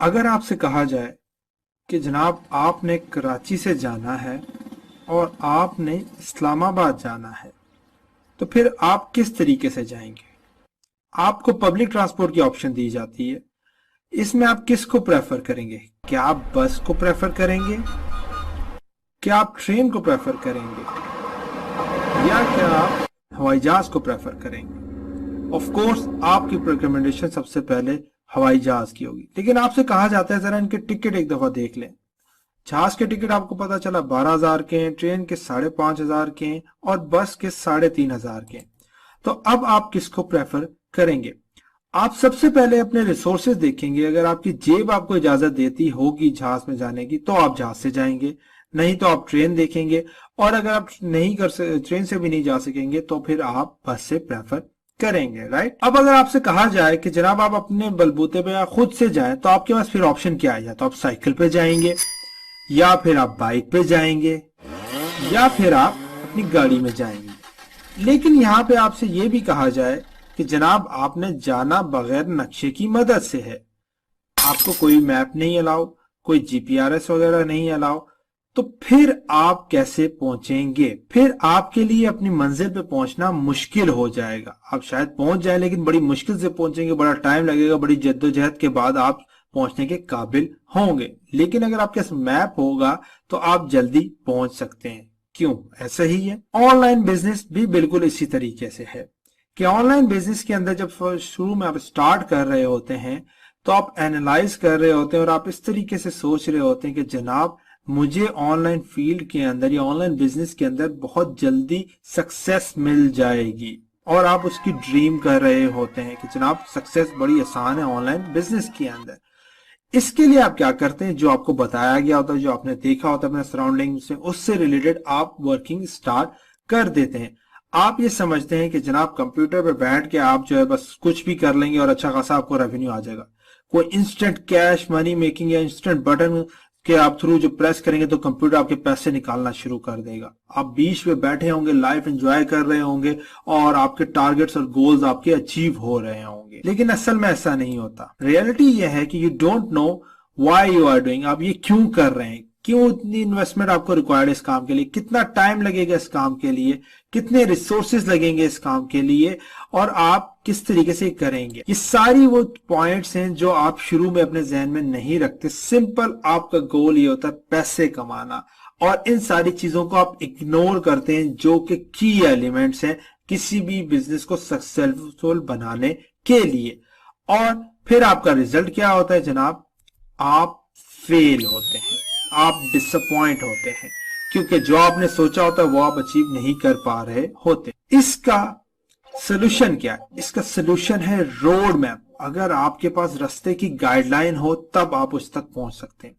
अगर आपसे कहा जाए कि जनाब आपने कराची से जाना है और आपने इस्लामाबाद जाना है, तो फिर आप किस तरीके से जाएंगे? आपको पब्लिक ट्रांसपोर्ट की ऑप्शन दी जाती है। इसमें आप किसको प्रेफर करेंगे? क्या आप बस को प्रेफर करेंगे, क्या आप ट्रेन को प्रेफर करेंगे, या क्या आप हवाई जहाज को प्रेफर करेंगे? ऑफ कोर्स आपकी रिकमेंडेशन सबसे पहले हवाई जहाज की होगी, लेकिन आपसे कहा जाता है जरा इनके टिकट एक दफा देख लें। जहाज के टिकट आपको पता चला 12,000 के हैं, ट्रेन के 5,500 के हैं और बस के 3,500 के हैं। तो अब आप किसको प्रेफर करेंगे? आप सबसे पहले अपने रिसोर्सेज देखेंगे। अगर आपकी जेब आपको इजाजत देती होगी जहाज में जाने की तो आप जहाज से जाएंगे, नहीं तो आप ट्रेन देखेंगे। और अगर आप नहीं ट्रेन से भी नहीं जा सकेंगे तो फिर आप बस से प्रेफर करेंगे, राइट? अब अगर आपसे कहा जाए कि जनाब आप अपने बलबूते पे या खुद से जाएं, तो आपके पास फिर ऑप्शन क्या है? या तो आप साइकिल पे जाएंगे, या फिर आप बाइक पे जाएंगे, या फिर आप अपनी गाड़ी में जाएंगे। लेकिन यहाँ पे आपसे ये भी कहा जाए कि जनाब आपने जाना बगैर नक्शे की मदद से है, आपको कोई मैप नहीं अलाउ, कोई जीपीआरएस वगैरह नहीं अलाउ, तो फिर आप कैसे पहुंचेंगे? फिर आपके लिए अपनी मंजिल पे पहुंचना मुश्किल हो जाएगा। आप शायद पहुंच जाए लेकिन बड़ी मुश्किल से पहुंचेंगे, बड़ा टाइम लगेगा, बड़ी जद्दोजहद के बाद आप पहुंचने के काबिल होंगे। लेकिन अगर आपके पास मैप होगा तो आप जल्दी पहुंच सकते हैं। क्यों? ऐसा ही है। ऑनलाइन बिजनेस भी बिल्कुल इसी तरीके से है कि ऑनलाइन बिजनेस के अंदर जब शुरू में आप स्टार्ट कर रहे होते हैं तो आप एनालाइज कर रहे होते हैं और आप इस तरीके से सोच रहे होते हैं कि जनाब मुझे ऑनलाइन फील्ड के अंदर या ऑनलाइन बिजनेस के अंदर बहुत जल्दी सक्सेस मिल जाएगी, और आप उसकी ड्रीम कर रहे होते हैं कि जनाब सक्सेस बड़ी आसान है ऑनलाइन बिजनेस के अंदर। इसके लिए आप क्या करते हैं? जो आपको बताया गया होता है, जो आपने देखा होता है अपने सराउंडिंग से, उससे रिलेटेड आप वर्किंग स्टार्ट कर देते हैं। आप ये समझते हैं कि जनाब कंप्यूटर पे बैठ के आप जो है बस कुछ भी कर लेंगे और अच्छा खासा आपको रेवेन्यू आ जाएगा। कोई इंस्टेंट कैश मनी मेकिंग या इंस्टेंट बटन के आप थ्रू जो प्रेस करेंगे तो कंप्यूटर आपके पैसे निकालना शुरू कर देगा। आप बीच पे बैठे होंगे, लाइफ एंजॉय कर रहे होंगे और आपके टारगेट्स और गोल्स आपके अचीव हो रहे होंगे। लेकिन असल में ऐसा नहीं होता। रियलिटी यह है कि you don't know why you are doing. आप ये क्यों कर रहे हैं, क्यों इतनी इन्वेस्टमेंट आपको रिक्वायर्ड है इस काम के लिए, कितना टाइम लगेगा इस काम के लिए, कितने रिसोर्सेज लगेंगे इस काम के लिए, और आप किस तरीके से करेंगे। ये सारी वो पॉइंट्स हैं जो आप शुरू में अपने जहन में नहीं रखते। सिंपल आपका गोल ये होता है पैसे कमाना, और इन सारी चीजों को आप इग्नोर करते हैं जो कि की एलिमेंट्स हैं किसी भी बिजनेस को सक्सेसफुल बनाने के लिए। और फिर आपका रिजल्ट क्या होता है जनाब? आप फेल होते हैं, आप डिसअपॉइंट होते हैं, क्योंकि जो आपने सोचा होता है वो आप अचीव नहीं कर पा रहे होते। इसका सोल्यूशन क्या है? इसका सोल्यूशन है रोड मैप। अगर आपके पास रास्ते की गाइडलाइन हो तब आप उस तक पहुंच सकते हैं।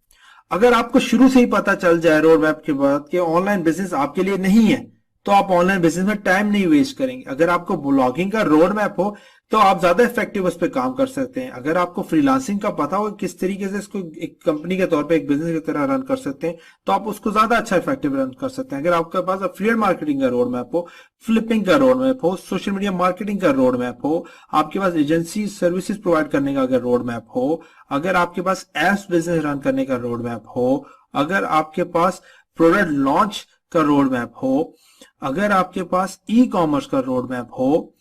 अगर आपको शुरू से ही पता चल जाए रोड मैप के बाद कि ऑनलाइन बिजनेस आपके लिए नहीं है, तो आप ऑनलाइन बिजनेस में टाइम नहीं वेस्ट करेंगे। अगर आपको ब्लॉगिंग का रोड मैप हो तो आप ज्यादा इफेक्टिव उस पर काम कर सकते हैं। अगर आपको फ्रीलांसिंग का पता हो किस तरीके से इसको एक कंपनी के तौर पे एक बिजनेस की तरह रन कर सकते हैं, तो आप उसको ज्यादा अच्छा इफेक्टिव रन कर सकते हैं। अगर आपके पास एफिलिएट मार्केटिंग का रोड मैप हो, फ्लिपिंग का रोड मैप हो, सोशल मीडिया मार्केटिंग का रोड मैप हो, आपके पास एजेंसी सर्विसेज प्रोवाइड करने का अगर रोड मैप हो, अगर आपके पास एप्स बिजनेस रन करने का रोड मैप हो, अगर आपके पास प्रोडक्ट लॉन्च का रोड मैप हो, अगर आपके पास ई कॉमर्स का रोड मैप हो,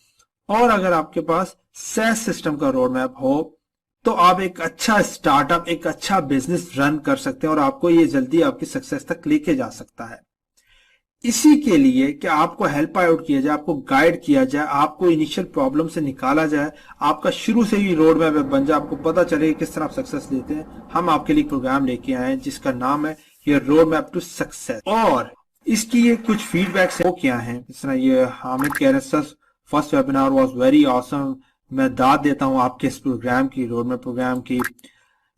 और अगर आपके पास SaaS सिस्टम का रोड मैप हो, तो आप एक अच्छा स्टार्टअप, एक अच्छा बिजनेस रन कर सकते हैं और आपको ये जल्दी आपकी सक्सेस तक लेके जा सकता है। इसी के लिए कि आपको हेल्प आउट किया जाए, आपको गाइड किया जाए, आपको इनिशियल प्रॉब्लम से निकाला जाए, आपका शुरू से ही रोड मैप बन जाए, आपको पता चले किस तरह आप सक्सेस लेते हैं। हम आपके लिए प्रोग्राम लेके आए हैं जिसका नाम है ये रोड मैप टू सक्सेस, और इसकी ये कुछ फीडबैक्स वो क्या है। इस तरह ये हामिद कह रहे हैं first webinar was very awesome. मैं दाद देता हूँ आपके इस प्रोग्राम की, रोड मैप प्रोग्राम की।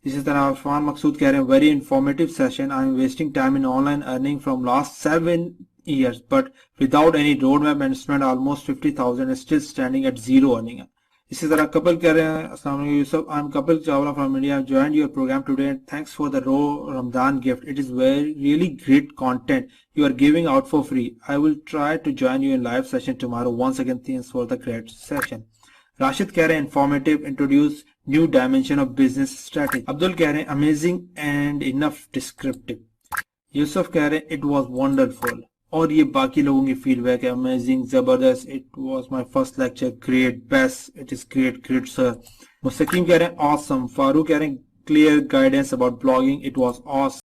इसी तरह अरफान मकसूद कह रहे हैं very informative session, I am wasting time in online earning from last 7 years but without any road map and spent almost 50,000 and still standing at zero earning। इसी तरह कपिल कह रहे हैं अस्सलाम वालेकुम Yusuf, I am Kapil Chawla from India, I joined your program today and thanks for the Ramadan gift, it is really great content you are giving out for free, I will try to join you in live session tomorrow, once again thanks for the great session। Rashid कह रहे हैं informative, introduce new dimension of business strategy. Abdul कह रहे हैं amazing and enough descriptive. Yusuf कह रहे हैं it was wonderful, और ये बाकी लोगों की फीडबैक है, अमेजिंग, जबरदस्त, it was my first lecture, great, best, it is great, great sir. Mustaqeem कह रहे हैं ऑसम। फारूक कह रहे हैं clear guidance about blogging, it was awesome.